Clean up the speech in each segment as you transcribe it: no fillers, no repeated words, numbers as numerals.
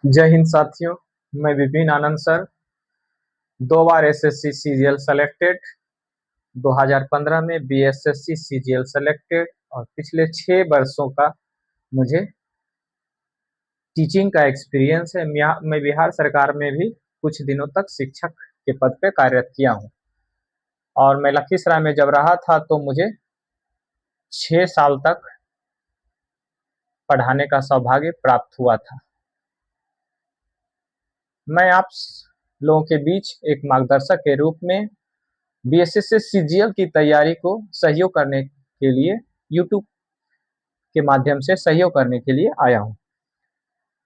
जय हिंद साथियों। मैं विपिन आनंद सर, 2 बार एसएससी सीजीएल सेलेक्टेड, 2015 में बीएसएससी सीजीएल सेलेक्टेड और पिछले 6 वर्षों का मुझे टीचिंग का एक्सपीरियंस है। मैं बिहार सरकार में भी कुछ दिनों तक शिक्षक के पद पे कार्यरत किया हूँ और मैं लखीसराय में जब रहा था तो मुझे 6 साल तक पढ़ाने का सौभाग्य प्राप्त हुआ था। मैं आप लोगों के बीच एक मार्गदर्शक के रूप में बीएसएससी सीजीएल की तैयारी को सहयोग करने के लिए यूट्यूब के माध्यम से सहयोग करने के लिए आया हूं।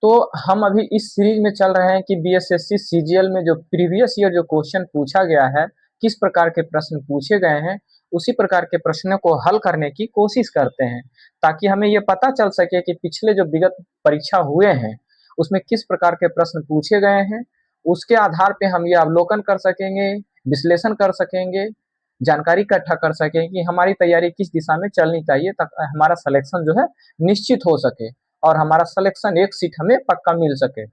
तो हम अभी इस सीरीज में चल रहे हैं कि बीएसएससी सीजीएल में जो प्रीवियस ईयर जो क्वेश्चन पूछा गया है, किस प्रकार के प्रश्न पूछे गए हैं, उसी प्रकार के प्रश्नों को हल करने की कोशिश करते हैं, ताकि हमें ये पता चल सके कि पिछले जो विगत परीक्षा हुए हैं उसमें किस प्रकार के प्रश्न पूछे गए हैं। उसके आधार पे हम ये अवलोकन कर सकेंगे, विश्लेषण कर सकेंगे, जानकारी इकट्ठा कर सकें कि हमारी तैयारी किस दिशा में चलनी चाहिए, ताकि हमारा सिलेक्शन जो है निश्चित हो सके और हमारा सिलेक्शन एक सीट हमें पक्का मिल सके।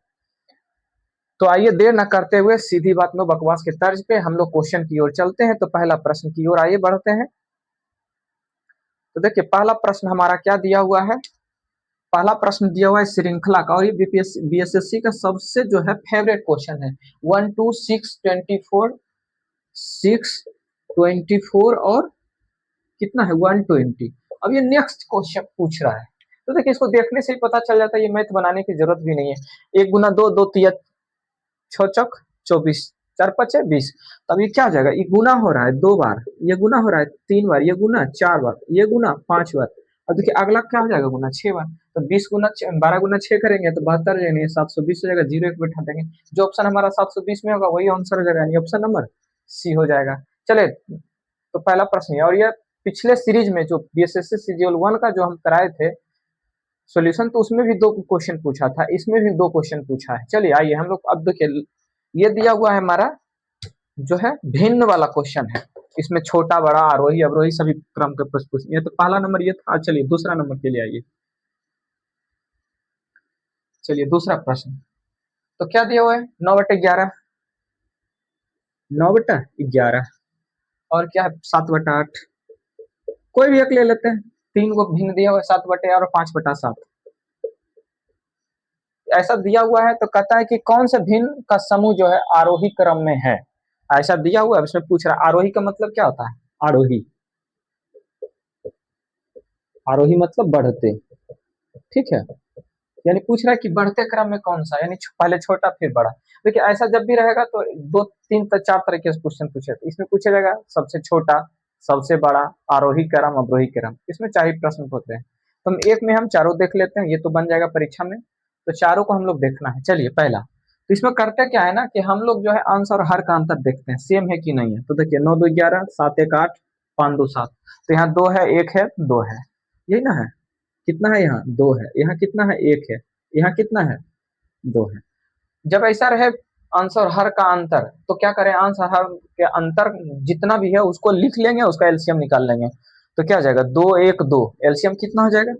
तो आइए देर न करते हुए सीधी बात नो बकवास के तर्ज पे हम लोग क्वेश्चन की ओर चलते हैं। तो पहला प्रश्न की ओर आइए बढ़ते हैं। तो देखिए पहला प्रश्न हमारा क्या दिया हुआ है। पहला प्रश्न दिया हुआ है श्रृंखला का, और ये बीएसएससी का सबसे जो है फेवरेट क्वेश्चन है। 1 2 6 24 6 24 और कितना है 120। अब ये नेक्स्ट क्वेश्चन पूछ रहा है, तो देखिए इसको देखने से ही पता चल जाता है ये मैथ बनाने की जरूरत भी नहीं है। 1 गुना 2, 2 तिया 6 चौक 24, 4 पचे 20। तब ये क्या हो जाएगा, ये गुना हो रहा है 2 बार, ये गुना हो रहा है 3 बार, ये गुना 4 बार, ये गुना 5 बार। अब देखिए अगला क्या हो जाएगा, गुना 6 बार। तो 20 गुना 12 गुना 6 करेंगे तो 72 हो जाएंगे, 720 हो जाएगा। जीरो एक बैठा देंगे, जो ऑप्शन हमारा 720 में होगा वही आंसर हो जाएगा, यानी ऑप्शन नंबर सी हो जाएगा। चले तो पहला प्रश्न है, और ये पिछले सीरीज में जो बीएसएससी सीजीएल 1 का जो हम कराए थे सॉल्यूशन, तो उसमें भी 2 क्वेश्चन पूछा था, इसमें भी 2 क्वेश्चन पूछा है। चलिए आइए हम लोग अब देखिए, ये दिया हुआ है हमारा जो है भिन्न वाला क्वेश्चन है। इसमें छोटा बड़ा आरोही अवरोही सभी क्रम के प्रश्न पूछे। ये तो पहला नंबर ये था। चलिए दूसरा नंबर के लिए आइए। चलिए दूसरा प्रश्न, तो क्या दिया हुआ है 9/11, 9/11 और क्या है 7/8। कोई भी एक ले लेते हैं, 3 को भिन्न दिया हुआ है, 7/8 और 5/7 ऐसा दिया हुआ है। तो कहता है कि कौन से भिन्न का समूह जो है आरोही क्रम में है, ऐसा दिया हुआ है। इसमें पूछ रहा है आरोही का मतलब क्या होता है। आरोही, आरोही मतलब बढ़ते, ठीक है। यानी पूछ रहा है कि बढ़ते क्रम में कौन सा, यानी पहले छोटा फिर बड़ा। देखिए ऐसा जब भी रहेगा तो 2 3 4 तरीके से क्वेश्चन पूछे, इसमें पूछा जाएगा सबसे छोटा, सबसे बड़ा, आरोही क्रम, अवरोही क्रम, इसमें 4 ही प्रश्न होते हैं। तो हम एक में हम चारों देख लेते हैं, ये तो बन जाएगा परीक्षा में। तो चारों को हम लोग देखना है। चलिए पहला, तो इसमें करते क्या है ना कि हम लोग जो है अंश और हर का अंतर देखते हैं सेम है कि नहीं है। तो देखिए 9 2 11, 7 1 8, 5 2 7। तो यहाँ 2 है, 1 है, 2 है, यही ना है। कितना है यहाँ 2 है, यहाँ कितना है 1 है, यहाँ कितना है 2 है। जब ऐसा रहे अंश और हर का अंतर, तो क्या करें, अंश और हर के अंतर जितना भी है उसको लिख लेंगे, उसका एलसीएम निकाल लेंगे। तो क्या हो जाएगा 2 1 2, एलसीएम कितना हो जाएगा,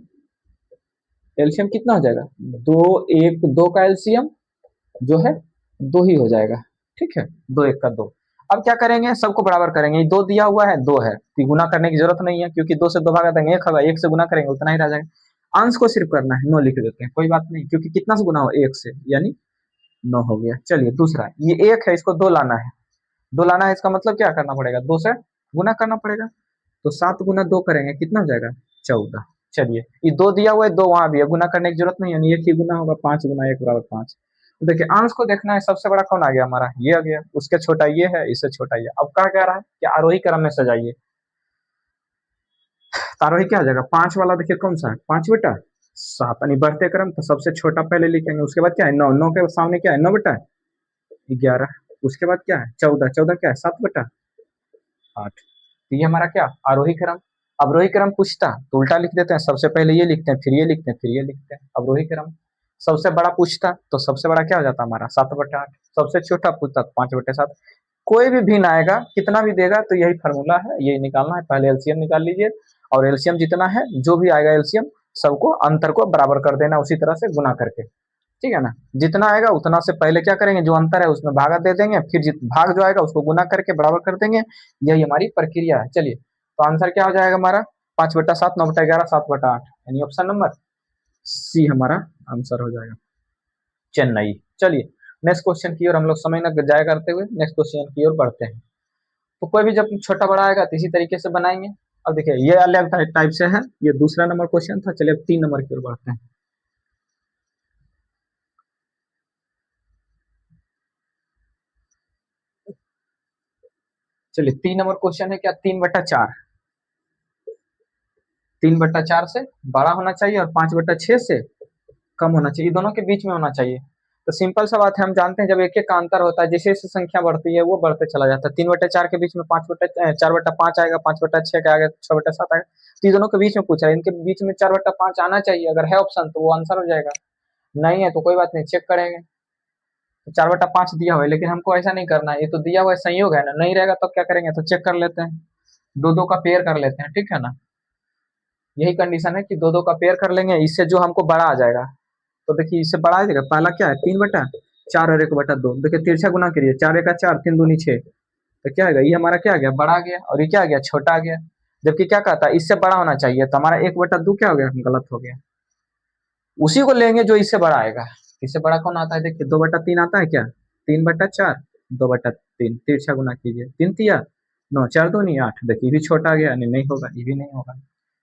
एलसीएम कितना हो जाएगा 2 1 2 का एलसीएम जो है 2 ही हो जाएगा, ठीक है। 2 1 का 2। अब क्या करेंगे, सबको बराबर करेंगे। 2 दिया हुआ है, 2 है, तो गुना करने की जरूरत नहीं है, क्योंकि 2 से 2 भागा देंगे 1 होगा, 1 से गुना करेंगे उतना ही रह जाएगा। अंश को सिर्फ करना है, 9 लिख देते हैं, कोई बात नहीं, क्योंकि कितना से गुना हो 1 से, यानी 9 हो गया। चलिए दूसरा, ये 1 है, इसको 2 लाना है, 2 लाना है, इसका मतलब क्या करना पड़ेगा, 2 से गुना करना पड़ेगा। तो 7 गुना 2 करेंगे, कितना हो जाएगा 14। चलिए ये 2 दिया हुआ है, 2 वहां भी है, गुना करने की जरूरत नहीं है, यानी 1 ही गुना होगा, 5 गुना 1 बराबर 5। तो देखिए अंश को देखना है, सबसे बड़ा कौन आ गया हमारा, ये आ गया, उसके छोटा ये है, इससे छोटा ये। अब कह रहा है कि आरोही क्रम में सजाइए। तो आरोही क्या आ जाएगा, 5 वाला देखिए कौन सा है, 5/7, यानी बढ़ते क्रम। तो सबसे छोटा पहले लिखेंगे, उसके बाद क्या है 9, 9 के सामने क्या है 9/11, उसके बाद क्या है 14, 14 क्या है 7/8। तो ये हमारा क्या आरोही क्रम। अवरोही क्रम पूछता तो उल्टा लिख देते हैं, सबसे पहले ये लिखते हैं, फिर ये लिखते हैं, फिर ये लिखते हैं, अवरोही क्रम। सबसे बड़ा पूछता तो सबसे बड़ा क्या हो जाता हमारा 7/8, सबसे छोटा पूछता 5/7। कोई भी भिन्न आएगा, कितना भी देगा, तो यही फार्मूला है, यही निकालना है। पहले एलसीएम निकाल लीजिए, और एलसीएम जितना है जो भी आएगा एलसीएम सबको अंतर को बराबर कर देना, उसी तरह से गुना करके। ठीक है ना। जितना आएगा उतना से पहले क्या करेंगे, जो अंतर है उसमें भागा दे देंगे, फिर भाग जो आएगा उसको गुना करके बराबर कर देंगे। यही हमारी प्रक्रिया है। चलिए तो आंसर क्या हो जाएगा हमारा, 5/7, 9/11, 7/8, यानी ऑप्शन नंबर सी हमारा आंसर हो जाएगा, चेन्नई। चलिए नेक्स्ट क्वेश्चन की ओर हम लोग समय न जाया करते हुए नेक्स्ट क्वेश्चन की ओर बढ़ते हैं। तो कोई भी जब छोटा बड़ा आएगा तो इसी तरीके से बनाएंगे। अब देखिए ये अलग टाइप से है, ये दूसरा नंबर क्वेश्चन था। चलिए अब 3 नंबर की ओर बढ़ते हैं। चलिए 3 नंबर क्वेश्चन है क्या, 3/4, 3/4 से बड़ा होना चाहिए और 5/6 से कम होना चाहिए, दोनों के बीच में होना चाहिए। तो सिंपल सा बात है, हम जानते हैं जब एक एक का अंतर होता है, जैसे जैसे संख्या बढ़ती है वो बढ़ते चला जाता है। 3/4 के बीच में 4/5 आएगा, 5/6 का आएगा, 6/7 आएगा। तो ये दोनों के बीच में पूछा है, इनके बीच में 4/5 आना चाहिए। अगर है ऑप्शन तो वो आंसर हो जाएगा, नहीं है तो कोई बात नहीं, चेक करेंगे। तो 4/5 दिया हुआ है, लेकिन हमको ऐसा नहीं करना है, ये तो दिया हुआ है संयोग है ना, नहीं रहेगा तो क्या करेंगे, तो चेक कर लेते हैं, दो दो का पेयर कर लेते हैं, ठीक है ना। यही कंडीशन है कि दो दो का पेयर कर लेंगे, इससे जो हमको बड़ा आ जाएगा। तो देखिए इससे बड़ा आ जाएगा, पहला क्या है 3/4 और 1/2। देखिए तिरछा गुना करिए, 4 × 4 3 दूनी 6, तो क्या है ये हमारा क्या आ गया, बड़ा आ गया, और ये क्या आ गया, छोटा आ गया। जबकि क्या कहता है इससे बड़ा होना चाहिए, तो हमारा 1/2 क्या हो गया, गलत हो गया। उसी को लेंगे जो इससे बड़ा आएगा। इससे बड़ा कौन आता है, देखिए 2/3 आता है क्या, 3/4, 2/3, तिरछा गुना कीजिए, 3 × 3 = 9, 4 × 2 = 8। देखिए ये भी छोटा आ गया, नहीं होगा, ये भी नहीं होगा।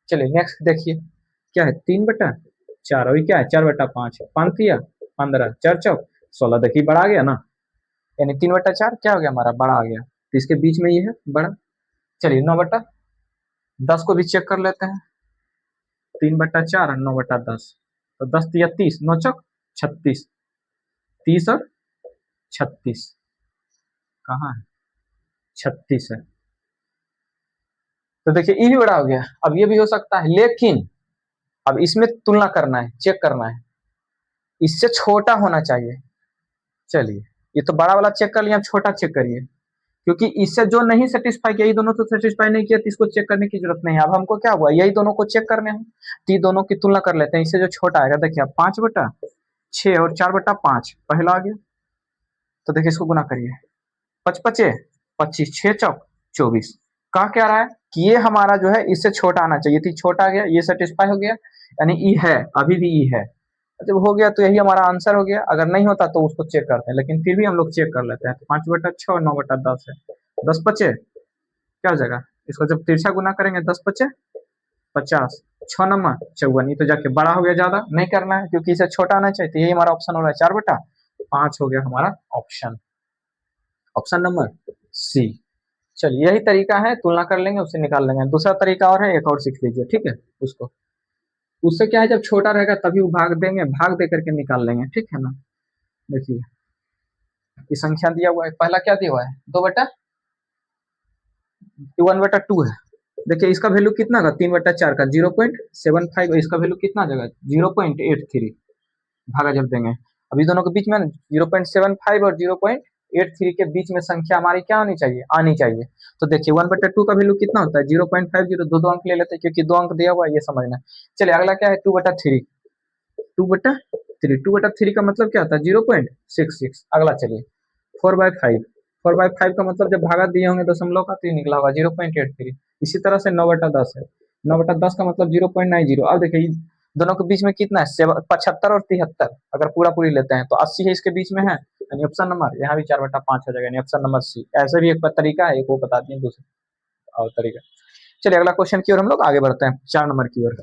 चलिए नेक्स्ट देखिए क्या है, 3/4 और ये क्या है, 4/5, 5 × 3 = 15, 4 × 4 = 16। देखिए बड़ा आ गया ना, यानी 3/4 क्या हो गया हमारा, बड़ा आ गया। तो इसके बीच में ये है बड़ा। चलिए 9/10 को भी चेक कर लेते हैं, 3/4 और 9/10, तो 10 × 3 = 30, 9 × 36, 30 और 36 कहाँ है, 36 है। तो देखिए ये भी बड़ा हो गया। अब ये भी हो सकता है, लेकिन अब इसमें तुलना करना है, चेक करना है, इससे छोटा होना चाहिए। चलिए ये तो बड़ा वाला चेक कर लिया, अब छोटा चेक करिए, क्योंकि इससे जो नहीं सेटिस्फाई किया, ये दोनों तो सेटिस्फाई नहीं किया, तो इसको चेक करने की जरूरत नहीं है। अब हमको क्या हुआ, यही दोनों को चेक करने हैं, तो ये दोनों की तुलना कर लेते हैं। इससे जो छोटा आएगा, देखिए 5/6 और 4/5 पहला आ गया, तो देखिए इसको गुना करिए, 5×5 = 25, 6 × 24। कहा क्या रहा है कि ये हमारा जो है इससे छोटा आना चाहिए, थी छोटा आ गया, ये सेटिस्फाई हो गया, यानी ई है, अभी भी ई है। जब हो गया तो यही हमारा आंसर हो गया। अगर नहीं होता तो उसको चेक करते हैं, लेकिन फिर भी हम लोग चेक कर लेते हैं। तो 5/6 और 9/10 है, 10×5 क्या हो जाएगा, इसको जब तिरछा गुना करेंगे, 10×5 = 50, 6×9 = 54। ये तो जाके बड़ा हो गया, ज्यादा नहीं करना है क्योंकि इसे छोटा आना चाहिए। तो यही हमारा ऑप्शन हो रहा है, 4/5 हो गया हमारा ऑप्शन, ऑप्शन नंबर सी। चलिए यही तरीका है, तुलना कर लेंगे उससे निकाल लेंगे। दूसरा तरीका और है, एक और सीख लीजिए, ठीक है। उसको उससे क्या है, जब छोटा रहेगा तभी वो भाग देंगे, भाग दे करके निकाल लेंगे, ठीक है ना। देखिए ये संख्या दिया हुआ है, पहला क्या दिया हुआ है, 1/2 है। देखिए इसका वैल्यू कितना का, 3/4 का 0.75, इसका वैल्यू कितना आ जाएगा, 0.83। भागा जब देंगे, अभी दोनों के बीच में 0.75 और 0.83 के बीच में संख्या हमारी क्या होनी चाहिए, आनी चाहिए। तो देखिए 1/2 का वैल्यू कितना होता है, 0.50, दो दो अंक ले लेते हैं क्योंकि दो अंक दिया हुआ है, ये समझना। चलिए अगला क्या है, 2/3, 2/3 का मतलब क्या होता है, 0.66। अगला चलिए 4/5, 4/5 का मतलब जब भागा दिए होंगे दशमलव का, तो ये निकला होगा 0.83। इसी तरह से 9/10 है, 9/10 का मतलब 0.90। अब देखिए दोनों के बीच में कितना है, 75 और 73, अगर पूरा पूरी लेते हैं तो 80 है इसके बीच में है, यानी ऑप्शन नंबर यहाँ भी 4/5 हो जाएगा, यानी ऑप्शन नंबर सी। ऐसे भी एक तरीका है, एक वो बता दिए दूसरा और तरीका। चलिए अगला क्वेश्चन की ओर हम लोग आगे बढ़ते हैं, 4 नंबर की ओर।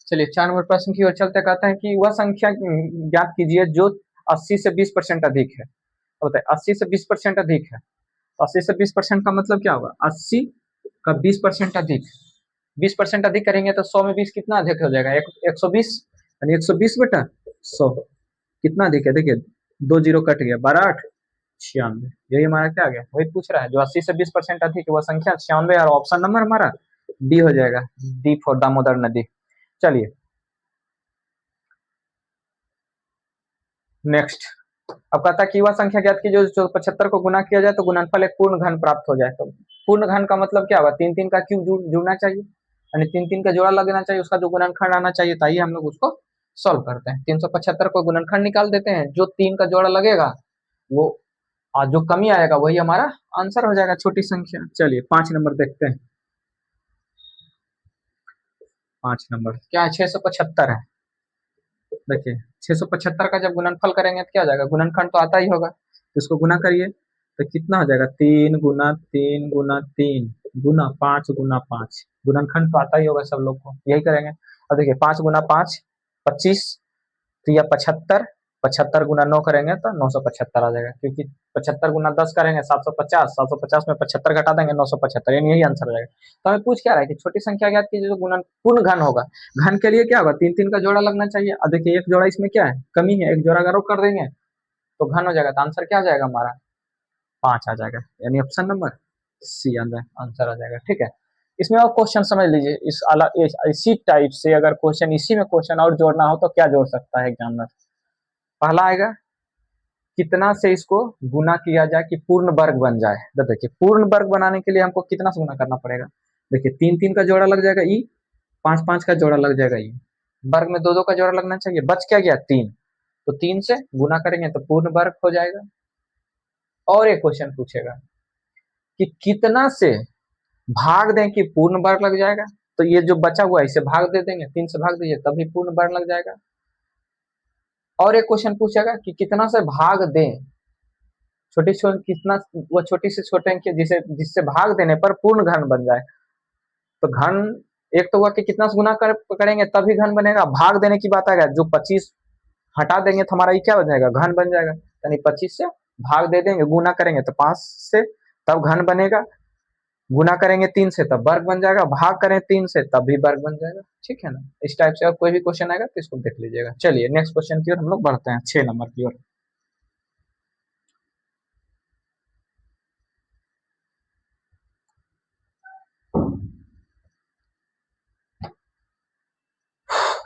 चलिए 4 नंबर प्रश्न की ओर चलते, कहते हैं कि वह संख्या ज्ञात कीजिए जो 80 से 20% अधिक है। तो बताइए 80 से 20% अधिक है, 80 से 20% का मतलब क्या होगा, 80 का 20% अधिक, 20% अधिक करेंगे तो 100 में 20 कितना अधिक हो जाएगा, 120, यानी 120/100 कितना अधिक है। देखिए 2 जीरो कट गया, 12×8 = 96। यही हमारा क्या आ गया, वही पूछ रहा है, जो 80 से 20% अधिक है वह संख्या 96, और ऑप्शन नंबर हमारा डी हो जाएगा, डी फॉर दामोदर नदी। चलिए नेक्स्ट, अब कहता है कि वह संख्या ज्ञात की जो 75 को गुना किया जाए तो गुणनफल एक पूर्ण घन प्राप्त हो जाए। तो पूर्ण घन का मतलब क्या हुआ, 3 3 का क्यूब जुड़ना चाहिए, यानी 3 3 का जोड़ा लगना चाहिए, उसका जो गुणनखंड आना चाहिए। तो आइए हम लोग उसको सॉल्व करते हैं। 375 को गुणनखंड निकाल देते हैं, जो 3 का जोड़ा लगेगा वो जो कमी आएगा वही हमारा आंसर हो जाएगा, छोटी संख्या। चलिए 5 नंबर देखते हैं। 5 नंबर क्या है, 675 है। देखिए 675 का जब गुणनफल करेंगे तो क्या हो जाएगा, गुणनखंड तो आता ही होगा, तो इसको गुना करिए तो कितना हो जाएगा, 3 गुना 5 गुना 5। गुणनखंड तो आता ही होगा सब लोग को, यही करेंगे। अब देखिए 5 गुना 5 25, तो यह 75, 75 गुना 9 करेंगे तो 975 आ जाएगा, क्योंकि 75 गुना 10 करेंगे 750, 750 में 75 घटा देंगे 975, यानी यही आंसर हो जाएगा। तो हमें पूछ क्या रहा है कि छोटी संख्या ज्ञात कीजिए जो गुणन पूर्ण घन होगा। घन के लिए क्या होगा, 3 3 का जोड़ा लगना चाहिए। अब देखिए एक जोड़ा इसमें क्या है, कमी है, एक जोड़ा अगर और कर देंगे तो घन हो जाएगा। तो आंसर क्या आ जाएगा हमारा, 5 आ जाएगा, यानी ऑप्शन नंबर सी आंसर आ जाएगा। ठीक है, इसमें और क्वेश्चन समझ लीजिए, इसी टाइप से अगर क्वेश्चन इसी में क्वेश्चन और जोड़ना हो तो क्या जोड़ सकता है एग्जामिनर। पहला आएगा कितना से इसको गुना किया जाए कि पूर्ण वर्ग बन जाए। तो देखिए पूर्ण वर्ग बनाने के लिए हमको कितना से गुना करना पड़ेगा। देखिए 3 3 का जोड़ा लग जाएगा ई, 5 5 का जोड़ा लग जाएगा ई, वर्ग में 2 2 का जोड़ा लगना चाहिए, बच क्या गया 3, तो 3 से गुना करेंगे तो पूर्ण वर्ग हो जाएगा। और एक क्वेश्चन पूछेगा कि कितना से भाग दें कि पूर्ण वर्ग लग जाएगा। तो ये जो बचा हुआ है इसे भाग दे देंगे, 3 से भाग दीजिए तभी पूर्ण वर्ग लग जाएगा। और एक क्वेश्चन पूछेगा कि कितना से भाग दें, छोटी छोटी कितना, वो छोटी से छोटे अंक जिसे जिससे भाग देने पर पूर्ण घन बन जाए। तो घन एक तो हुआ कि कितना से गुना करेंगे तभी घन बनेगा, भाग देने की बात आएगा, जो 25 हटा देंगे तो हमारा ये क्या बन जाएगा, घन बन जाएगा। यानी 25 से भाग दे देंगे, गुना करेंगे तो 5 से तब घन बनेगा, गुना करेंगे 3 से तब वर्ग बन जाएगा, भाग करें 3 से तब भी वर्ग बन जाएगा। ठीक है ना, इस टाइप से और कोई भी क्वेश्चन आएगा तो इसको देख लीजिएगा। चलिए नेक्स्ट क्वेश्चन की ओर हम लोग बढ़ते हैं, 6 नंबर की ओर।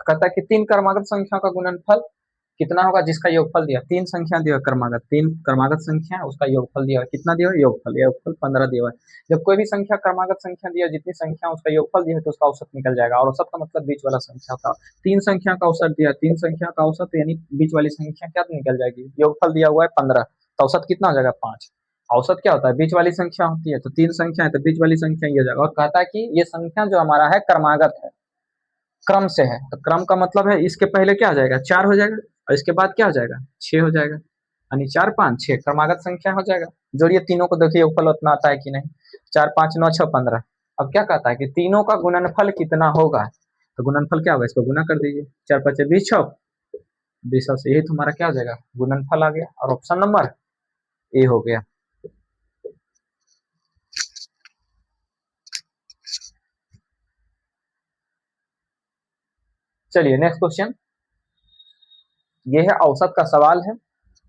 कहता है कि 3 क्रमागत संख्या का गुणनफल कितना होगा जिसका योगफल दिया। 3 संख्या दिया क्रमागत, 3 क्रमागत संख्या है, उसका योगफल दिया, कितना दिया, योगफल 15 दिया है। जब कोई भी संख्या क्रमागत संख्या दिया, जितनी संख्या उसका योगफल दिया है तो उसका औसत निकल जाएगा, और औसत का मतलब बीच वाला संख्या का। 3 संख्या का औसत दिया, 3 संख्या का औसत यानी बीच वाली संख्या क्या निकल जाएगी, योगफल दिया हुआ है 15, तो औसत कितना हो जाएगा 5। औसत क्या होता है, बीच वाली संख्या होती है, तो 3 संख्या है तो बीच वाली संख्या ये हो जाएगा। और कहता है कि ये संख्या जो हमारा है क्रमागत है, क्रम से है, तो क्रम का मतलब है इसके पहले क्या हो जाएगा, 4 हो जाएगा, और इसके बाद क्या हो जाएगा, 6 हो जाएगा, यानी 4 5 6 क्रमागत संख्या हो जाएगा। जोड़िए तीनों को, देखिए योगफल उतना आता है कि नहीं, 4 5 9 6 15। अब क्या कहता है कि तीनों का गुणनफल कितना होगा, तो गुणनफल क्या होगा, इसको गुना कर दीजिए, 4 5 20 6 20, से यही तुम्हारा क्या हो जाएगा, गुणनफल आ गया, और ऑप्शन नंबर ए हो गया। चलिए नेक्स्ट क्वेश्चन, ये है औसत का सवाल है,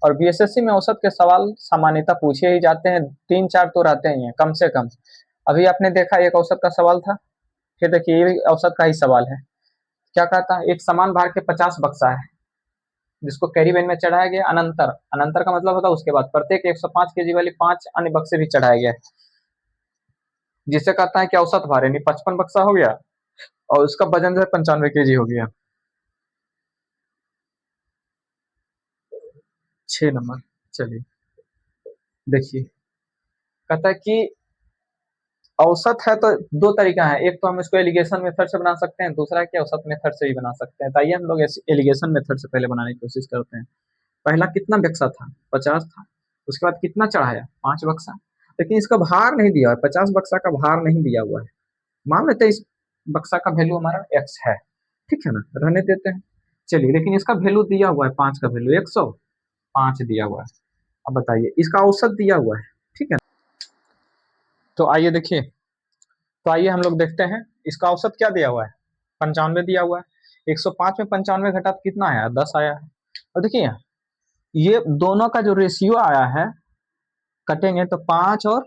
और बीएसएससी में औसत के सवाल सामान्यतः पूछे ही जाते हैं, 3 4 तो रहते ही हैं कम से कम। अभी आपने देखा एक औसत का सवाल था, फिर देखिए ये भी औसत का ही सवाल है। क्या कहता है, एक समान भार के 50 बक्सा है जिसको कैरी वैन में चढ़ाया गया, अनंतर, अनंतर का मतलब होता है उसके बाद प्रत्येक 105 केजी वाली 5 अन्य बक्से भी चढ़ाया गया है, जिससे कहता है कि औसत भार यानी 55 बक्सा हो गया, और उसका वजन जो है 95 केजी हो गया। 6 नंबर, चलिए देखिए, कहता है कि औसत है तो दो तरीका है, एक तो हम इसको एलिगेशन मेथड से बना सकते हैं, दूसरा कि औसत मेथड से भी बना सकते हैं। तो आइए हम लोग एलिगेशन मेथड से पहले बनाने की कोशिश करते हैं। पहला कितना बक्सा था, 50 था, उसके बाद कितना चढ़ाया, 5 बक्सा, लेकिन इसका भार नहीं दिया है, 50 बक्सा का भार नहीं दिया हुआ है। मान लेते हैं इस बक्सा का वैल्यू हमारा x है, ठीक है ना, रहने देते हैं। चलिए, लेकिन इसका वैल्यू दिया हुआ है, 5 का वैल्यू 105 दिया हुआ है। अब बताइए इसका औसत दिया हुआ है, ठीक है। तो आइए देखिए, तो आइए हम लोग देखते हैं इसका औसत क्या दिया हुआ है, 95 दिया हुआ है। 105 में 95 घटा तो कितना आया, 10 आया है। और देखिए ये दोनों का जो रेशियो आया है, कटेंगे तो 5 और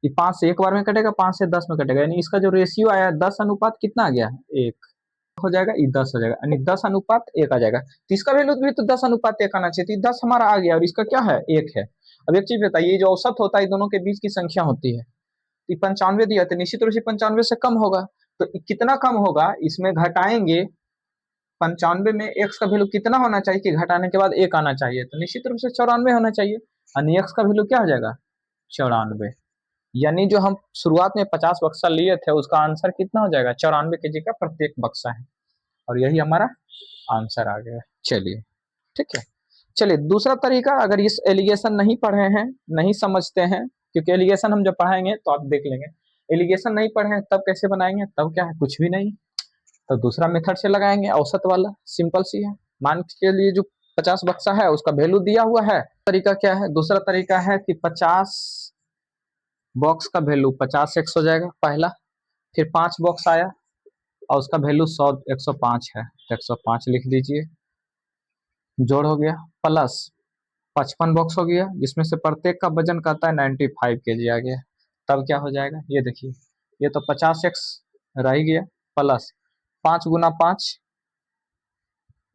ये 5 से एक बार में कटेगा, 5 से 10 में कटेगा, यानी इसका जो रेशियो आया है 10 अनुपात कितना आ गया, 1। हो जाएगा, ये 10 हो जाएगा, यानी 10:1 आ जाएगा। तो इसका वैल्यू भी तो 10:1 आना चाहिए, तो 10 हमारा आ गया और इसका क्या है 1 है। अब एक चीज बताइए, जो औसत होता है दोनों के बीच की संख्या होती है, 95 दिया तो निश्चित रूप से 95 से कम होगा। तो कितना कम होगा, इसमें घटाएंगे 95 में एक्स का वैल्यू कितना होना चाहिए कि घटाने के बाद 1 आना चाहिए, तो निश्चित रूप से 94 होना चाहिए। यानी एक्स का वैल्यू क्या हो जाएगा 94। यानी जो हम शुरुआत में 50 बक्सा लिए थे उसका आंसर कितना हो जाएगा 94 केजी का प्रत्येक बक्सा है, और यही हमारा आंसर आ गया। चलिए ठीक है। चलिए दूसरा तरीका, अगर इस एलिगेशन नहीं पढ़े हैं, नहीं समझते हैं, क्योंकि एलिगेशन हम जब पढ़ाएंगे तो आप देख लेंगे, एलिगेशन नहीं पढ़े हैं तब कैसे बनाएंगे, तब क्या है कुछ भी नहीं, तो दूसरा मेथड से लगाएंगे, औसत वाला, सिंपल सी है। मान के लिए जो 50 बक्सा है उसका वैल्यू दिया हुआ है, तरीका क्या है, दूसरा तरीका है कि 50 बॉक्स का वैल्यू 50x हो जाएगा पहला, फिर 5 बॉक्स आया और उसका वैल्यू 105 है, तो 105 लिख दीजिए, जोड़ हो गया, प्लस 55 बॉक्स हो गया जिसमें से प्रत्येक का वजन कहता है 95 केजी आ गया। तब क्या हो जाएगा, ये देखिए, ये तो 50x रह गया, प्लस 5 गुना 5,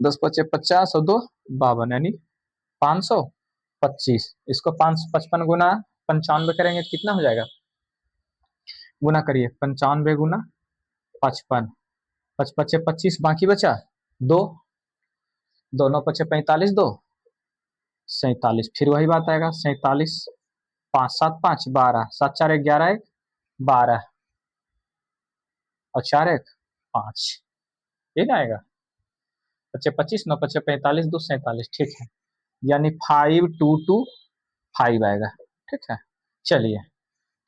10 पचे 50 और 2 52, यानी 525। इसको 555 गुना 95 करेंगे तो कितना हो जाएगा, गुना करिए, 95 गुना 55, 5 पचे 25, बाकी बचा 2, 2 9 पचे 45, 2 47, फिर वही बात आएगा 47, 5 7 5 12, 7 4 1 11 1 12 और 4 1 5, ये ना आएगा, पचे 25, 9 पचे 45, 2 47, ठीक है, यानी 5225 आएगा। ठीक है। चलिए,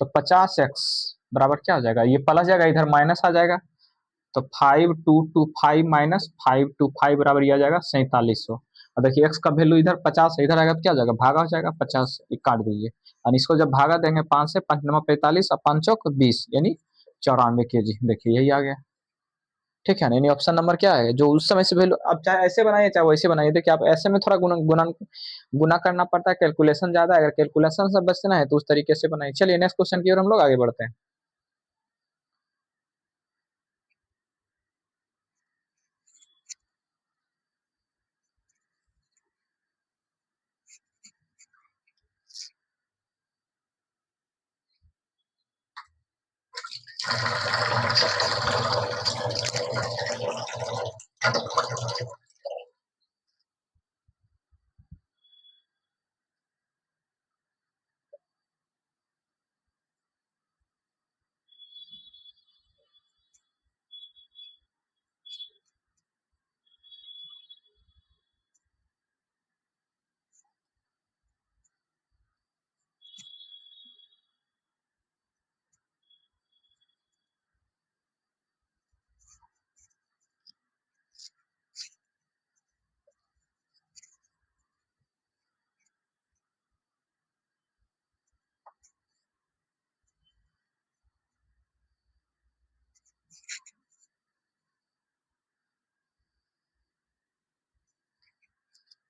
तो 50x बराबर क्या हो जाएगा, ये प्लस जाएगा इधर माइनस आ जाएगा, तो 5225 माइनस 525 बराबर ये आ जाएगा 4700। और देखिए एक्स का वैल्यू इधर 50 है, इधर आएगा तो क्या हो जाएगा, भागा हो जाएगा, 50 काट दीजिए, और इसको जब भागा देंगे 5 से, 5 9 45 और 5 चौक 20, यानी 94 केजी, देखिए यही आ गया। ठीक है ना, यानी ऑप्शन नंबर क्या है, जो उस समय से वैल्यू, आप चाहे ऐसे बनाइए चाहे वैसे बनाइए, देखिए आप ऐसे में थोड़ा गुना करना पड़ता है, कैलकुलेशन ज्यादा है, अगर कैलकुलेशन से बचना है तो उस तरीके से बनाइए। चलिए नेक्स्ट क्वेश्चन की ओर हम लोग आगे बढ़ते हैं।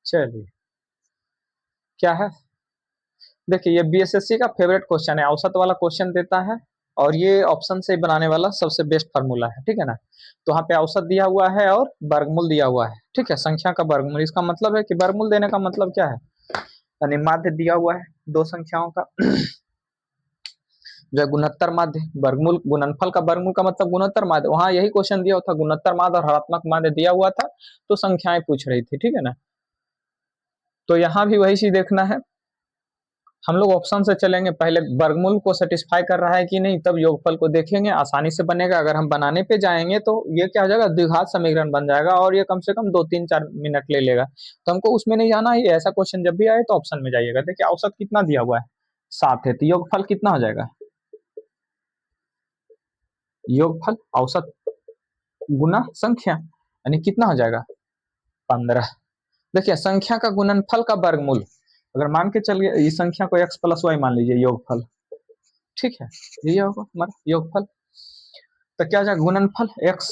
चलिए क्या है, देखिए ये बीएसएससी का फेवरेट क्वेश्चन है, औसत वाला क्वेश्चन देता है, और ये ऑप्शन से बनाने वाला सबसे बेस्ट फार्मूला है। ठीक है ना, तो वहाँ पे औसत दिया हुआ है और वर्गमूल दिया हुआ है। ठीक है, संख्या का वर्गमूल, इसका मतलब है कि वर्गमूल देने का मतलब क्या है, यानी माध्य दिया हुआ है दो संख्याओं का, जो है गुणोत्तर माध्य, वर्गमूल गुणनफल का वर्गमूल का मतलब गुणोत्तर माध्य, वहां यही क्वेश्चन दिया हुआ था, गुणोत्तर माध्य और हरात्मक माध्य दिया हुआ था, तो संख्याएं पूछ रही थी। ठीक है ना, तो यहाँ भी वही चीज देखना है, हम लोग ऑप्शन से चलेंगे, पहले वर्गमूल को सेटिस्फाई कर रहा है कि नहीं, तब योगफल को देखेंगे, आसानी से बनेगा। अगर हम बनाने पे जाएंगे तो ये क्या हो जाएगा, द्विघात समीकरण बन जाएगा, और ये कम से कम 2 3 4 मिनट ले लेगा, तो हमको उसमें नहीं जाना है। ऐसा क्वेश्चन जब भी आए तो ऑप्शन में जाइएगा। देखिए औसत कितना दिया हुआ है 7 है, तो योगफल कितना हो जाएगा, योगफल औसत गुना संख्या, यानी कितना हो जाएगा 15। देखिए संख्या का गुणनफल का वर्गमूल, अगर मान के चलिए इस संख्या को x प्लस वाई मान लीजिए योगफल, ठीक है, ये होगा हमारा योगफल, तो क्या हो जाएगा गुणनफल x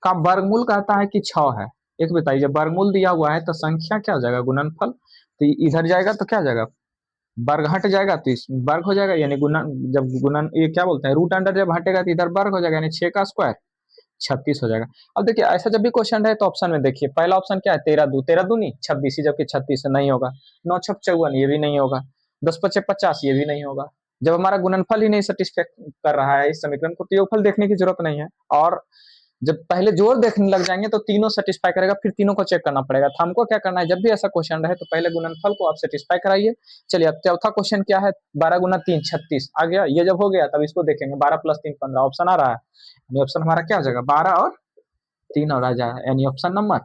का वर्गमूल कहता है कि 6 है। एक बताइए, जब वर्गमूल दिया हुआ है तो संख्या क्या हो जाएगा गुणनफल, तो इधर जाएगा तो क्या हो जाएगा, वर्ग हट जाएगा तो इस वर्ग हो जाएगा, यानी गुणन, जब गुणन ये क्या बोलते हैं रूट अंडर जब हटेगा तो इधर वर्ग हो जाएगा, यानी 6 का स्क्वायर, 36 हो जाएगा। अब देखिए ऐसा जब भी क्वेश्चन रहे तो ऑप्शन में देखिए, पहला ऑप्शन क्या है, 13 दूनी 26, जबकि 36 नहीं होगा। 9 छक 54, ये भी नहीं होगा। 10 पचे 50, ये भी नहीं होगा। जब हमारा गुणनफल ही नहीं सेटिस्फाई कर रहा है इस समीकरण को, तो योगफल देखने की जरूरत नहीं है। और जब पहले जोड़ देखने लग जाएंगे तो तीनों सेटिस्फाई करेगा, फिर तीनों को चेक करना पड़ेगा। तो हमको क्या करना है, जब भी ऐसा क्वेश्चन रहे तो पहले गुणनफल को आप सेटिस्फाई कराइए। चलिए अब चौथा क्वेश्चन क्या है, 12 गुना 3 36 आ गया। ये जब हो गया तब इसको देखेंगे, 12 प्लस 3 15 ऑप्शन आ रहा है, यानी ऑप्शन हमारा क्या हो जाएगा, 12 और 3 और आ जाएगा, यानी option number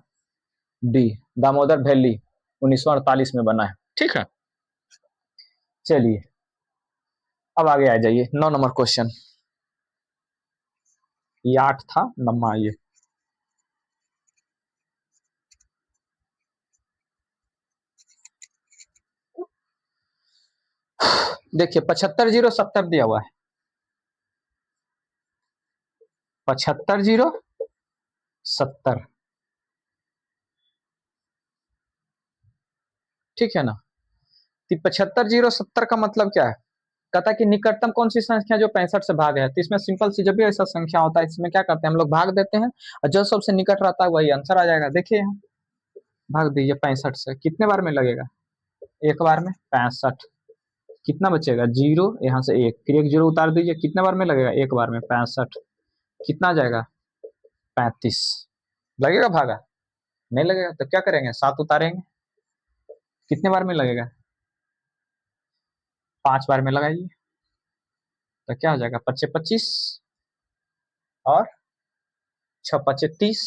D, Damodar valley 1948 में बना है। ठीक है, चलिए अब आगे आ जाइए 9 नंबर क्वेश्चन। ये 8 था, 9 आइए। देखिए 75 0 70 दिया हुआ है, 75 0 70, ठीक है ना। 75 0 70 का मतलब क्या है, कहता है कि निकटतम कौन सी संख्या जो 65 से भाग है। तो इसमें सिंपल सी, जब भी ऐसा संख्या होता है इसमें क्या करते हैं हम लोग, भाग देते हैं, और जो सबसे निकट रहता है वही आंसर आ जाएगा। देखिए यहाँ भाग दीजिए 65 से, कितने बार में लगेगा, एक बार में 65, कितना बचेगा जीरो, यहाँ से एक, फिर एक जीरो उतार दीजिए, कितने बार में लगेगा, एक बार में 65, कितना आ जाएगा 35, लगेगा भागा, नहीं लगेगा तो क्या करेंगे, 7 उतारेंगे, कितने बार में लगेगा, 5 बार में लगाइए, तो क्या हो जाएगा, 25 25 और 6 पचे 30,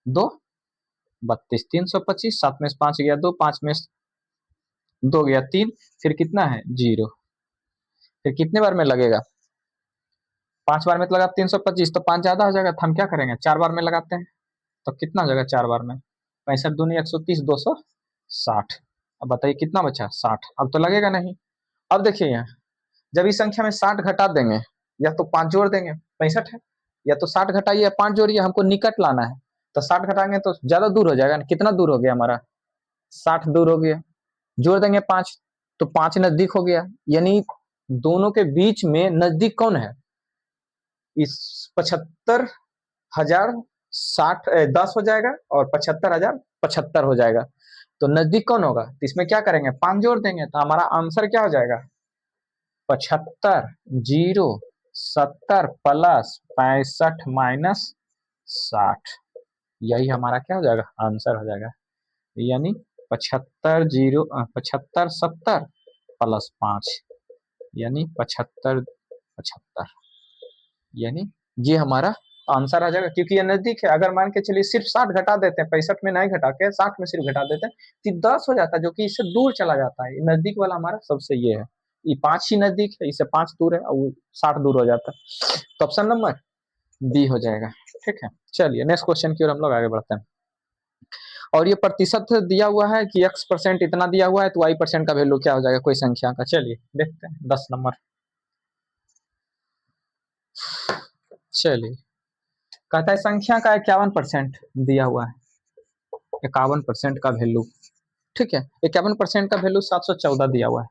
2 32, 325, 7 में से 5 गया 2, 5 में 2 गया 3, फिर कितना है जीरो, फिर कितने बार में लगेगा, 5 बार में तो लगा 325, तो 5 ज्यादा हो जाएगा, तो हम क्या करेंगे 4 बार में लगाते हैं, तो कितना हो जाएगा 4 बार में, 65 दूनी 130, 260। अब बताइए कितना बचा, 60, अब तो लगेगा नहीं। अब देखिए यहाँ जब इस संख्या में 60 घटा देंगे, या तो 5 जोड़ देंगे, 65 है, या तो 60 घटाइए या 5 जोड़िए, हमको निकट लाना है। तो 60 घटाएंगे तो ज्यादा दूर हो जाएगा, कितना दूर हो गया हमारा, 60 दूर हो गया, जोड़ देंगे 5, तो 5 नजदीक हो गया, यानी दोनों के बीच में नजदीक कौन है, इस 75,000 60 10 हो जाएगा, और 75,000 75 हो जाएगा, तो नजदीक कौन होगा, तो इसमें क्या करेंगे 5 जोड़ देंगे, तो हमारा आंसर क्या हो जाएगा, 75 0 70 प्लस 65 माइनस 60, यही हमारा क्या हो जाएगा, आंसर हो जाएगा। यानी 75 70 प्लस 5, यानी 75 75, यानी ये हमारा आंसर आ जाएगा, क्योंकि ये नजदीक है। अगर मान के चलिए सिर्फ 60 घटा देते हैं, 65 में नहीं घटा के 60 में सिर्फ घटा देते हैं, तो 10 हो जाता है, जो कि इससे दूर चला जाता है। नजदीक वाला हमारा सबसे ये है, ये 5 ही नजदीक है, इससे 5 दूर है, और वो 60 दूर हो जाता है, तो ऑप्शन नंबर बी हो जाएगा। ठीक है, चलिए नेक्स्ट क्वेश्चन की ओर हम लोग आगे बढ़ते हैं। और ये प्रतिशत दिया हुआ है कि x% इतना दिया हुआ है, तो y% का वैल्यू क्या हो जाएगा कोई संख्या का, चलिए देखते हैं 10 नंबर। चलिए कहता है संख्या का 51% दिया हुआ है, 51% का वैल्यू, ठीक है, 51% का वैल्यू 714 दिया हुआ है,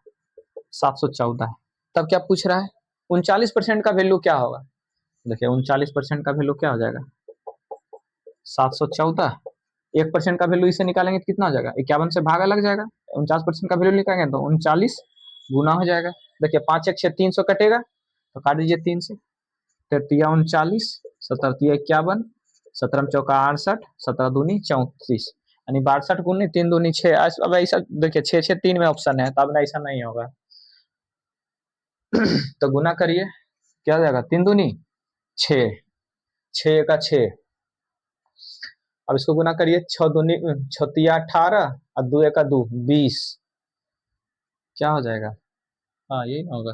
714 है। तब क्या पूछ रहा है, 39% का वैल्यू क्या होगा, देखिए 39% का वैल्यू क्या हो जाएगा, 714, 1% का वैल्यू इसे निकालेंगे तो कितना हो जाएगा, 51 से भागा लग जाएगा, 49% का वैल्यू निकालेंगे तो 39 गुना हो जाएगा। देखिए 5 1 6 300 कटेगा, तो काट दीजिए 3 से, 39, 17 51, 17 चौका 68, 17 दूनी 34, यानी 62 गुनी 3 दूनी 6। अब ऐसा देखिए 6 6 3 में ऑप्शन है, तब ऐसा नहीं होगा। तो गुना करिए, क्या हो जाएगा, 3 दूनी 6, 6 का 6, अब इसको गुना करिए, 6 दूनी 18 और 2 का 2 20, क्या हो जाएगा, हाँ यही ना होगा,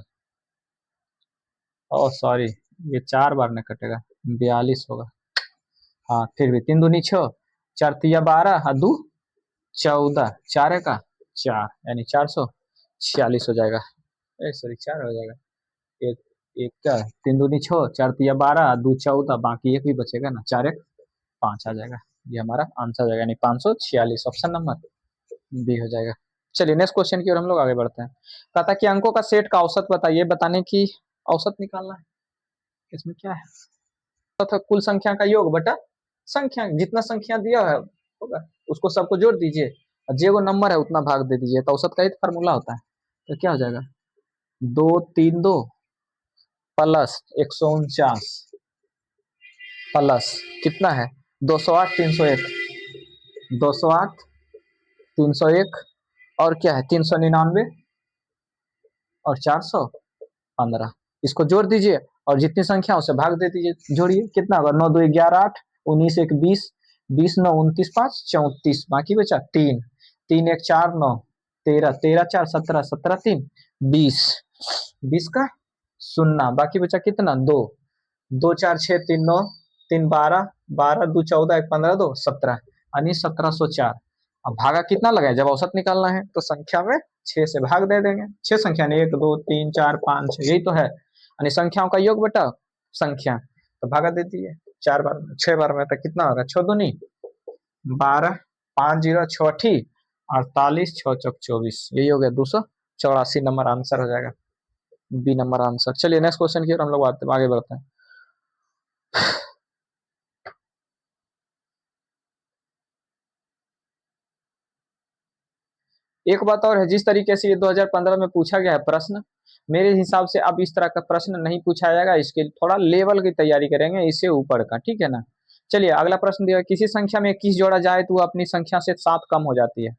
ओ सॉरी ये 4 बार में कटेगा, 42 होगा। हाँ फिर भी 3 दूनी 6, 4 तिया 12 और 2 14, 4 का 4, यानी 446 हो जाएगा, सॉरी 4 हो जाएगा, एक एक का 3 दूनी 6, 4 तिया 12, 2 14, बाकी एक भी बचेगा ना, 4 1 5 आ जाएगा, ये हमारा आंसर हो जाएगा, यानी 546, ऑप्शन नंबर बी हो जाएगा। चलिए नेक्स्ट क्वेश्चन की ओर हम लोग आगे बढ़ते हैं। कहा था कि अंकों का सेट का औसत बताइए, बताने की औसत निकालना है, इसमें क्या है, था कुल संख्या का योग बटा संख्या, जितना संख्या दिया है होगा उसको सबको जोड़ दीजिए और जे वो नंबर है उतना भाग दे दीजिए, तो औसत का ही फार्मूला होता है। तो क्या हो जाएगा 232 प्लस 149 प्लस कितना है 208 301, 208 301 और क्या है 399 और 415, इसको जोड़ दीजिए और जितनी संख्या उसे भाग दे दीजिए, जोड़िए कितना होगा 9 2 11 8, 19 1 20, 20 9 29 5 34, बाकी बचा 3, 3 1 4 9 13, 13 4 17, 17 3 20, 20 का शून्य, बाकी बचा कितना 2, 2 4 6 3 9 3 12, 12 2 14 1 15 2 17, यानी 1704। अब भागा कितना लगाए, जब औसत निकालना है तो संख्या में 6 से भाग दे देंगे, 6 संख्या नहीं 1 2 3 4 5 6, यही तो है, यानी संख्याओं का योग बटा संख्या, तो भागा दे दिए 4 बार में 6 बार में, तो कितना होगा 6 दूनी 12, 5 जीरो 6 अठी 48, 6 चौक 24, यही हो गया 284 नंबर आंसर हो जाएगा, बी नंबर आंसर। चलिए नेक्स्ट क्वेश्चन की ओर हम लोग आगे बढ़ते हैं। एक बात और है, जिस तरीके से ये 2015 में पूछा गया है प्रश्न, मेरे हिसाब से अब इस तरह का प्रश्न नहीं पूछा जाएगा, इसके थोड़ा लेवल की तैयारी करेंगे इससे ऊपर का, ठीक है ना। चलिए अगला प्रश्न दिया, किसी संख्या में 21 जोड़ा जाए तो वो अपनी संख्या से 7 कम हो जाती है,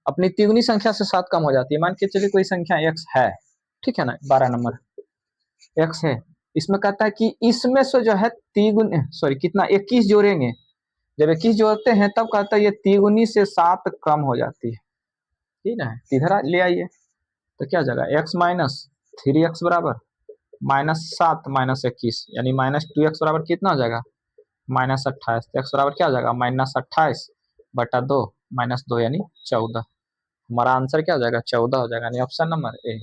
अपनी तिगुनी संख्या से 7 कम हो जाती है। मान के चलिए कोई संख्या x है, ठीक है ना, 12 नंबर x है, इसमें कहता है कि इसमें से जो है तिगुनी सॉरी कितना 21 जोड़ेंगे, जब 21 जोड़ते हैं तब कहता है ये तिगुनी से 7 कम हो जाती है, ठीक है, इधर ले आइए, तो क्या हो जाएगा x माइनस 3x बराबर -7 -21, यानी -2x बराबर कितना हो जाएगा -28, तो x बराबर क्या हो जाएगा -28 बटा 2 -2 यानी 14, हमारा आंसर क्या हो जाएगा 14 हो जाएगा, यानी ऑप्शन नंबर ए।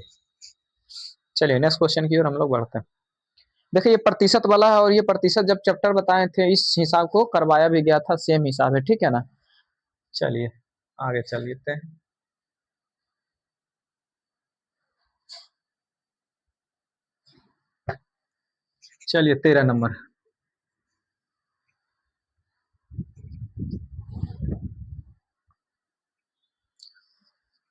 चलिए नेक्स्ट क्वेश्चन की ओर हम लोग बढ़ते हैं। देखिए ये प्रतिशत वाला है, और ये प्रतिशत जब चैप्टर बताए थे इस हिसाब को करवाया भी गया था, सेम हिसाब है, ठीक है ना। चलिए आगे चल लेते हैं। चलिए 13 नंबर,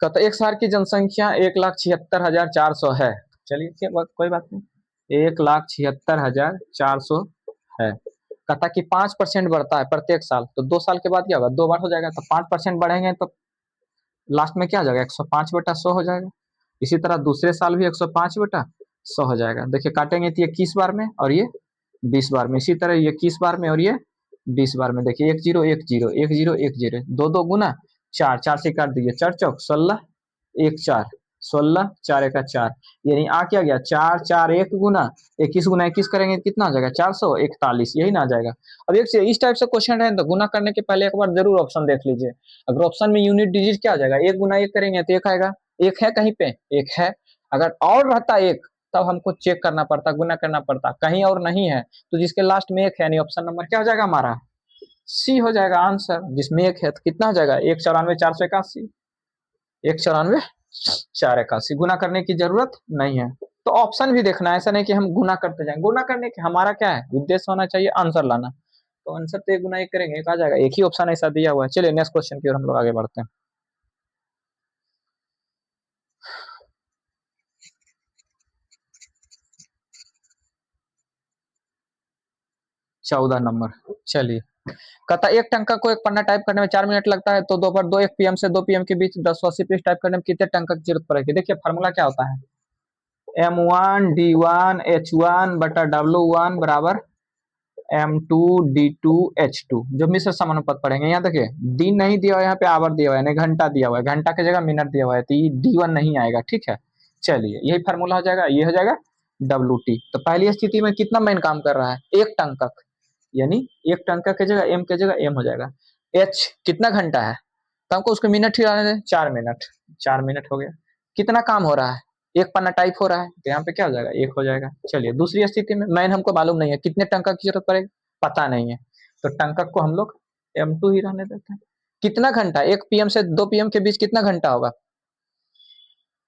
कहता एक शहर की जनसंख्या 1,76,400 है, चलिए कोई बात नहीं, 1,76,400 है, कहता कि 5% बढ़ता है प्रत्येक साल, तो 2 साल के बाद क्या होगा 2 बार हो जाएगा, तो 5% बढ़ेंगे तो लास्ट में क्या हो जाएगा 105/100 हो जाएगा। इसी तरह दूसरे साल भी 105/100 हो जाएगा। देखिए काटेंगे तो ये 21 बार में और ये 20 बार में, इसी तरह ये 21 बार में और ये 20 बार में। देखिए 1 0 1 0 1 0 1 0, 2 2 गुना 4 4 से काट दीजिए, 4 चौक 16 1 4 16 4 1 4, यानी आ क्या गया 4 4 1 गुना 21 गुना 21 करेंगे कितना आ जाएगा 441, यही ना आ जाएगा। अब एक इस टाइप से क्वेश्चन है तो गुना करने के पहले एक बार जरूर ऑप्शन देख लीजिए। अगर ऑप्शन में यूनिट डिजिट क्या आ जाएगा 1 गुना 1 करेंगे तो 1 आएगा, 1 है कहीं पे 1 है, अगर और रहता 1 तब हमको चेक करना पड़ता, गुना करना पड़ता, कहीं और नहीं है तो जिसके लास्ट में 1 है यानी ऑप्शन नंबर क्या हो जाएगा हमारा सी हो जाएगा आंसर, जिसमें 1 है तो कितना हो जाएगा 194 481, 194 481, गुना करने की जरूरत नहीं है। तो ऑप्शन भी देखना है, ऐसा नहीं कि हम गुना करते जाएं, गुना करने के हमारा क्या है उद्देश्य होना चाहिए आंसर लाना, तो आंसर तो 1 गुना 1 करेंगे 1 आ जाएगा, एक ही ऑप्शन ऐसा दिया हुआ है। चलिए नेक्स्ट क्वेश्चन की ओर हम लोग आगे बढ़ते हैं। 14 नंबर, चलिए कहता एक टंका को एक पन्ना टाइप करने में 4 मिनट लगता है, तो दोपहर 2 1 PM से 2 PM के बीच 1080 पेज टाइप करने में कितने टंका की जरूरत पड़ेगी। देखिए फार्मूला क्या होता है M1 D1 H1 बटा W1 बराबर M2 D2 H2, जो मिश्र समानुपात पढ़ेंगे। यहाँ देखिए दिन नहीं दिया हुआ, यहाँ पे आवर दिया हुआ है, घंटा दिया हुआ है, घंटा की जगह मिनट दिया हुआ है, तो ये D1 नहीं आएगा, ठीक है। चलिए यही फार्मूला हो जाएगा, ये हो जाएगा WT। तो पहली स्थिति में कितना मैन काम कर रहा है 1 टंकक, यानी 1 टंकक की जगह M की जगह M हो जाएगा। H कितना घंटा है तो हमको उसको मिनट ही रहने दें, 4 मिनट, 4 मिनट हो गया। कितना काम हो रहा है 1 पन्ना टाइप हो रहा है, तो यहाँ पे क्या हो जाएगा 1 हो जाएगा। चलिए दूसरी स्थिति में मैन हमको मालूम नहीं है कितने टंकक की जरूरत पड़ेगी, पता नहीं है, तो टंकक को हम लोग M2 ही रहने देते हैं। कितना घंटा 1 PM से 2 PM के बीच कितना घंटा होगा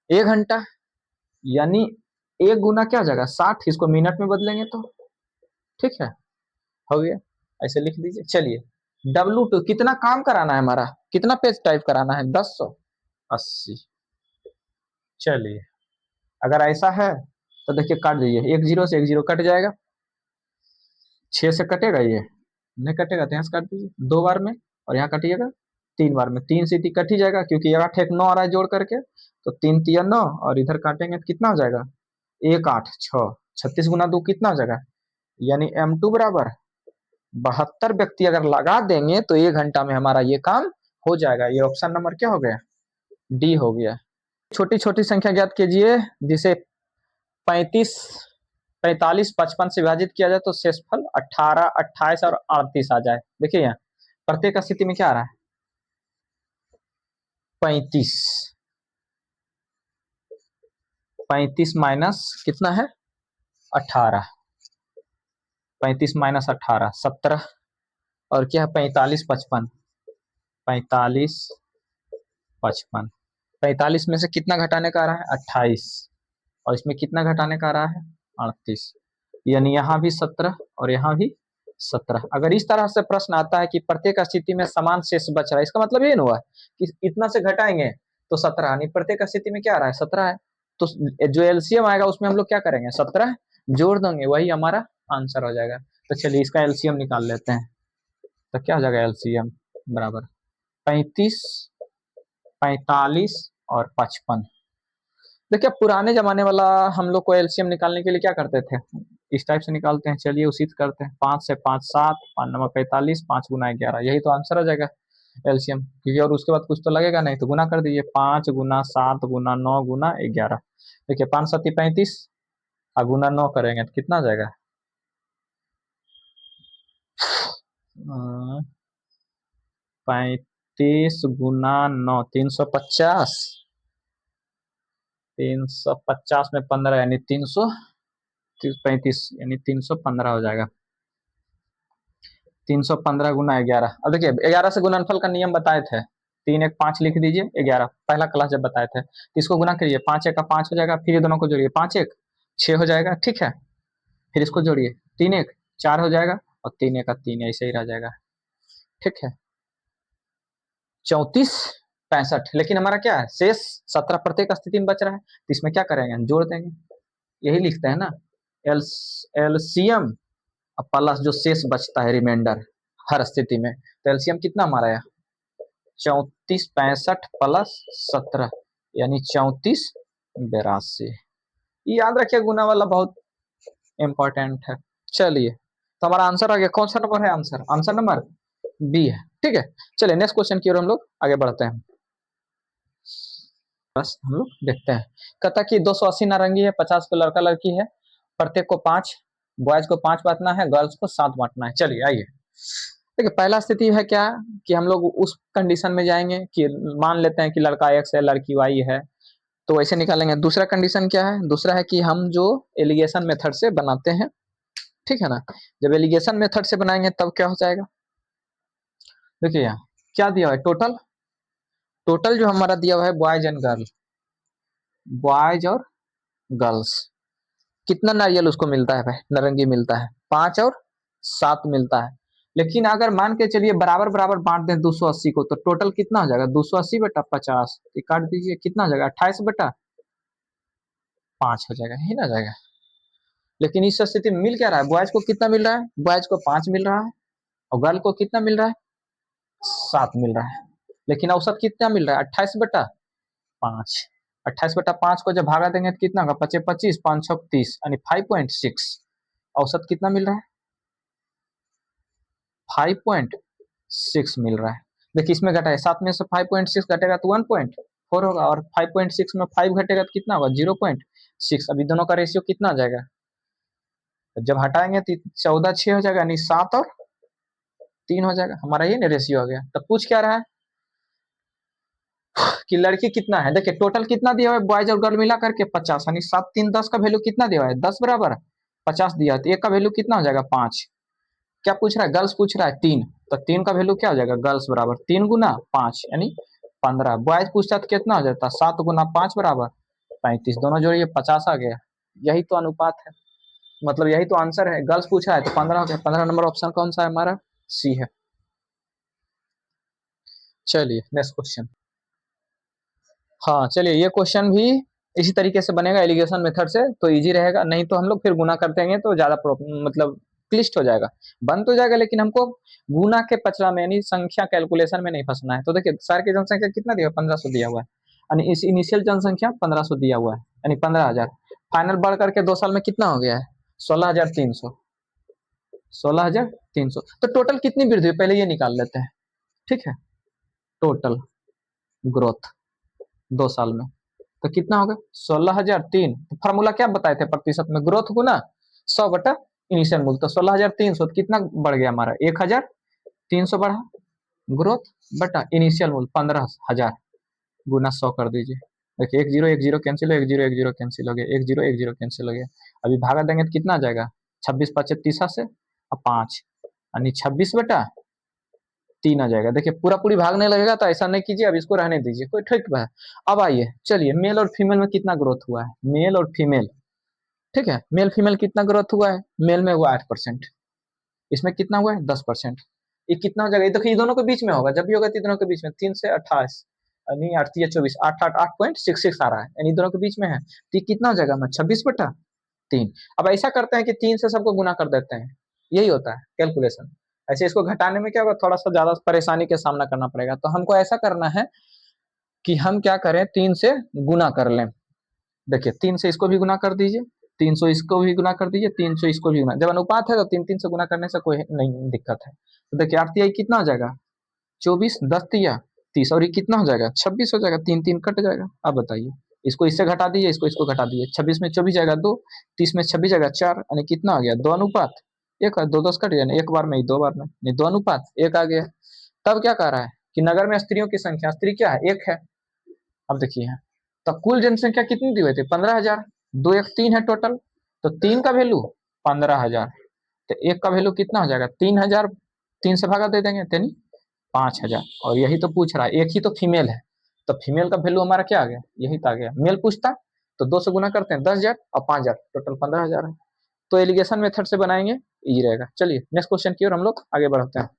1 घंटा, यानी 1 गुना क्या हो जाएगा 60, इसको मिनट में बदलेंगे तो ठीक है, हो गया, ऐसे लिख दीजिए। चलिए W2 कितना काम कराना है हमारा, कितना पेज टाइप कराना है, 1080। चलिए अगर ऐसा है तो देखिए काट दीजिए, एक जीरो से एक जीरो कट जाएगा, 6 से कटेगा, ये नहीं कटेगा तो यहाँ से काट दीजिए 2 बार में, और यहाँ कटिएगा 3 बार में, 3 से 3 कट ही जाएगा क्योंकि 8 एक 9 आ रहा है जोड़ करके, तो 3 तिया 9, और इधर काटेंगे तो कितना हो जाएगा, 1 8 6, 36 गुना 2 कितना हो जाएगा, यानी M2 बराबर 72 व्यक्ति अगर लगा देंगे तो 1 घंटा में हमारा ये काम हो जाएगा। ये ऑप्शन नंबर क्या हो गया, डी हो गया। छोटी छोटी संख्या ज्ञात कीजिए जिसे 35 45 55 से विभाजित किया जाए तो शेषफल 18 28 और 38 आ जाए। देखिए यहाँ प्रत्येक स्थिति में क्या आ रहा है, 35 35 माइनस कितना है 18, 35 माइनस 18 17, और क्या है 45 55, 45 55, 45 में से कितना घटाने का आ रहा है 28, और इसमें कितना घटाने का आ रहा है 38, यानी यहाँ भी 17 और यहाँ भी 17। अगर इस तरह से प्रश्न आता है कि प्रत्येक स्थिति में समान शेष बच रहा है, इसका मतलब ये नहीं हुआ कि इतना से घटाएंगे तो 17, नहीं प्रत्येक स्थिति में क्या आ रहा है 17 है, तो जो एलसीएम आएगा उसमें हम लोग क्या करेंगे 17 जोड़ देंगे, वही हमारा आंसर हो जाएगा। तो चलिए इसका एलसीएम निकाल लेते हैं, तो क्या हो जाएगा एलसीएम बराबर 35 45 और 55। देखिए पुराने जमाने वाला हम लोग को एलसीएम निकालने के लिए क्या करते थे, इस टाइप से निकालते हैं। चलिए उसी से करते हैं, 5 से 5 7, 5 नंबर 45, 5 गुना 11, यही तो आंसर आ जाएगा एलसीएम, क्योंकि और उसके बाद कुछ तो लगेगा नहीं, तो गुना कर दीजिए 5 गुना 7 गुना 9 गुना 11। देखिए 5 7 35 और गुना 9 करेंगे तो कितना आ जाएगा, 35 गुना 9 350, 350 में 15 यानी 335 यानी 315 हो जाएगा। 315 गुना 11, अब देखिए 11 से गुणनफल का नियम बताए थे, 3 1 5 लिख दीजिए, 11 पहला क्लास जब बताए थे, तो इसको गुना करिए, 5 1 का 5 हो जाएगा, फिर ये दोनों को जोड़िए, 5 1 6 हो जाएगा, ठीक है, फिर इसको जोड़िए 3 1 4 हो जाएगा, और 3 1 का 3 ऐसे ही रह जाएगा, ठीक है। 34 65, लेकिन हमारा क्या है शेष 17 प्रत्येक स्थिति में बच रहा है, तो इसमें क्या करेंगे जोड़ देंगे, यही लिखते हैं ना एलसीएम प्लस जो शेष बचता है रिमाइंडर हर स्थिति में, तो एलसीएम कितना हमारा है 34 65 प्लस 17 यानी 34 82। याद रखिए गुना वाला बहुत इंपॉर्टेंट है। चलिए तो हमारा आंसर आ गया, कौन सा नंबर है आंसर, आंसर नंबर बी है, ठीक है। चलिए नेक्स्ट क्वेश्चन की ओर हम लोग आगे बढ़ते हैं, बस हम लोग देखते हैं। कहता कि 280 नारंगी है, 50 को लड़का लड़की है, प्रत्येक को 5, बॉयज को 5 बांटना है, गर्ल्स को 7 बांटना है। चलिए आइए देखिए पहला स्थिति है क्या कि हम लोग उस कंडीशन में जाएंगे कि मान लेते हैं कि लड़का एक्स है लड़की वाई है, तो वैसे निकालेंगे। दूसरा कंडीशन क्या है, दूसरा है कि हम जो एलिगेशन मेथड से बनाते हैं, ठीक है ना, जब एलिगेशन मेथड से बनाएंगे तब क्या हो जाएगा, देखिए यहाँ क्या दिया हुआ है टोटल, टोटल जो हमारा दिया हुआ है बॉयज एंड गर्ल, बॉयज और गर्ल्स, कितना नारियल उसको मिलता है भाई, नारंगी मिलता है 5 और 7 मिलता है। लेकिन अगर मान के चलिए बराबर बराबर बांट दें 280 को, तो टोटल कितना हो जाएगा 280 बटा 50, काट दीजिए कितना हो जाएगा 28 बटा 5 हो जाएगा, ही ना जाएगा। लेकिन इस स्थिति में मिल क्या रहा है, बॉयज को कितना मिल रहा है, बॉयज को 5 मिल रहा है, और गर्ल को कितना मिल रहा है 7 मिल रहा है। लेकिन औसत कितना मिल रहा है 28 बटा 5, 28 बटा 5 को जब भागा देंगे तो कितना होगा 25 25 5 6 30 यानी 5.6, औसत कितना मिल रहा है 5.6 मिल रहा है। देखिए इसमें घटा है 7 में से 5.6 घटेगा तो 1.4 होगा, और 5.6 में 5 घटेगा तो कितना होगा 0.6। अभी दोनों का रेशियो कितना आ जाएगा, जब हटाएंगे तो 14 6 हो जाएगा, यानी 7 और 3 हो जाएगा, हमारा ये रेशियो हो गया। तब पूछ क्या रहा है कि लड़की कितना है, देखिए टोटल कितना दिया हुआ है बॉयज और गर्ल मिला करके 50, यानी 7 3 10 का वैल्यू कितना दिया हुआ है 10 बराबर 50 दिया है, तो एक का वैल्यू कितना हो जाएगा 5। क्या पूछ रहा है, गर्ल्स पूछ रहा है 3, तो 3 का वैल्यू क्या हो जाएगा गर्ल्स बराबर 3 गुना 5 यानी 15। बॉयज पूछता तो कितना हो जाता 7 गुना 5 बराबर 35, दोनों जोड़िए 50 आ गया, यही तो अनुपात है। मतलब यही तो आंसर है, गर्ल्स पूछा है तो 15 हो गया। 15 नंबर ऑप्शन कौन सा है हमारा? सी है। चलिए नेक्स्ट क्वेश्चन। हाँ चलिए, ये क्वेश्चन भी इसी तरीके से बनेगा एलिगेशन मेथड से, तो इजी रहेगा। नहीं तो हम लोग फिर गुना कर देंगे तो ज्यादा मतलब क्लिष्ट हो जाएगा। बन तो जाएगा लेकिन हमको गुना के पचड़ा में यानी संख्या कैलकुलेशन में नहीं फंसना है। तो देखिए शहर की जनसंख्या कितना दिया? 1500 दिया हुआ है, यानी इस इनिशियल जनसंख्या 1500 दिया हुआ है, यानी 15,000। फाइनल बढ़ करके 2 साल में कितना हो गया है? 16,300। 16,300। तो टोटल कितनी वृद्धि हुई पहले ये निकाल लेते हैं, ठीक है। टोटल ग्रोथ 2 साल में तो कितना होगा? 16,003। फॉर्मूला क्या बताए थे? प्रतिशत में ग्रोथ गुना 100 बटा इनिशियल मूल्य। तो 16,300 कितना बढ़ गया हमारा? 1,300 बढ़ा। ग्रोथ बटा इनिशियल मूल्य 15,000 गुना 100 कर दीजिए। देखिए 1 0 1 0 कैंसिल हो, 1 0 1 0 कैंसिल हो गया, 1 0 1 0 कैंसिल हो गया। अभी भागा देंगे तो कितना आ जाएगा? 26 25 से और 5 यानी 26/3 आ जाएगा। देखिए पूरा पूरी भागने लगेगा तो ऐसा नहीं कीजिए, अब इसको रहने दीजिए, कोई ठीक है। अब आइए चलिए, मेल और फीमेल में कितना ग्रोथ हुआ है? मेल और फीमेल, ठीक है। मेल फीमेल कितना ग्रोथ हुआ है? मेल में हुआ 8%, इसमें कितना हुआ है? 10%। ये कितना हो जाएगा? ये देखिए, ये दोनों के बीच में होगा, जब भी होगा तो दोनों के बीच में 3 से 28, नहीं 8 या 24, 8.66 आ रहा है, यानी दोनों के बीच में है। तो ये कितना हो जाएगा? मैं 26/3। अब ऐसा करते हैं कि 3 से सबको गुना कर देते हैं, यही होता है कैलकुलेशन। ऐसे इसको घटाने में क्या होगा? थोड़ा सा ज्यादा परेशानी का सामना करना पड़ेगा। तो हमको ऐसा करना है कि हम क्या करें, 3 से गुना कर लें। देखिए 3 से इसको भी गुना कर दीजिए, 300 इसको भी गुना कर दीजिए, 300 इसको भी गुना। जब अनुपात है तो 3 3 से गुना करने से कोई नहीं दिक्कत है। तो देखिए 8 तिहाई कितना हो जाएगा? 24, 10 तिया 30, और ये कितना हो जाएगा? 26 हो जाएगा। 3 3 कट जाएगा। अब बताइए, इसको इससे घटा दीजिए, इसको इसको घटा दीजिए। 26 में 24 जाएगा 2, 30 में 26 जाएगा 4, यानी कितना आ गया? 2:1। 2 10 कट गया ना, एक बार में ही, 2 बार में नहीं, 2:1 आ गया। तब क्या कह रहा है कि नगर में स्त्रियों की संख्या, स्त्री क्या है? 1 है। अब देखिए, तो कुल जनसंख्या कितनी दी हुई थी? 15,000। 2 1 3 है टोटल, तो 3 का वैल्यू 15,000, तो 1 का वैल्यू कितना हो जाएगा? 3,000। 3 से भागा दे देंगे, यानी 5,000। और यही तो पूछ रहा है, एक ही तो फीमेल है, तो फीमेल का वैल्यू हमारा क्या आ गया? यही तो आ गया। मेल पूछता तो 2 से गुना करते हैं, 10,000 और 5,000, टोटल 15,000 है। तो एलिगेशन मेथड से बनाएंगे, इजी रहेगा। चलिए नेक्स्ट क्वेश्चन की ओर हम लोग आगे बढ़ते हैं।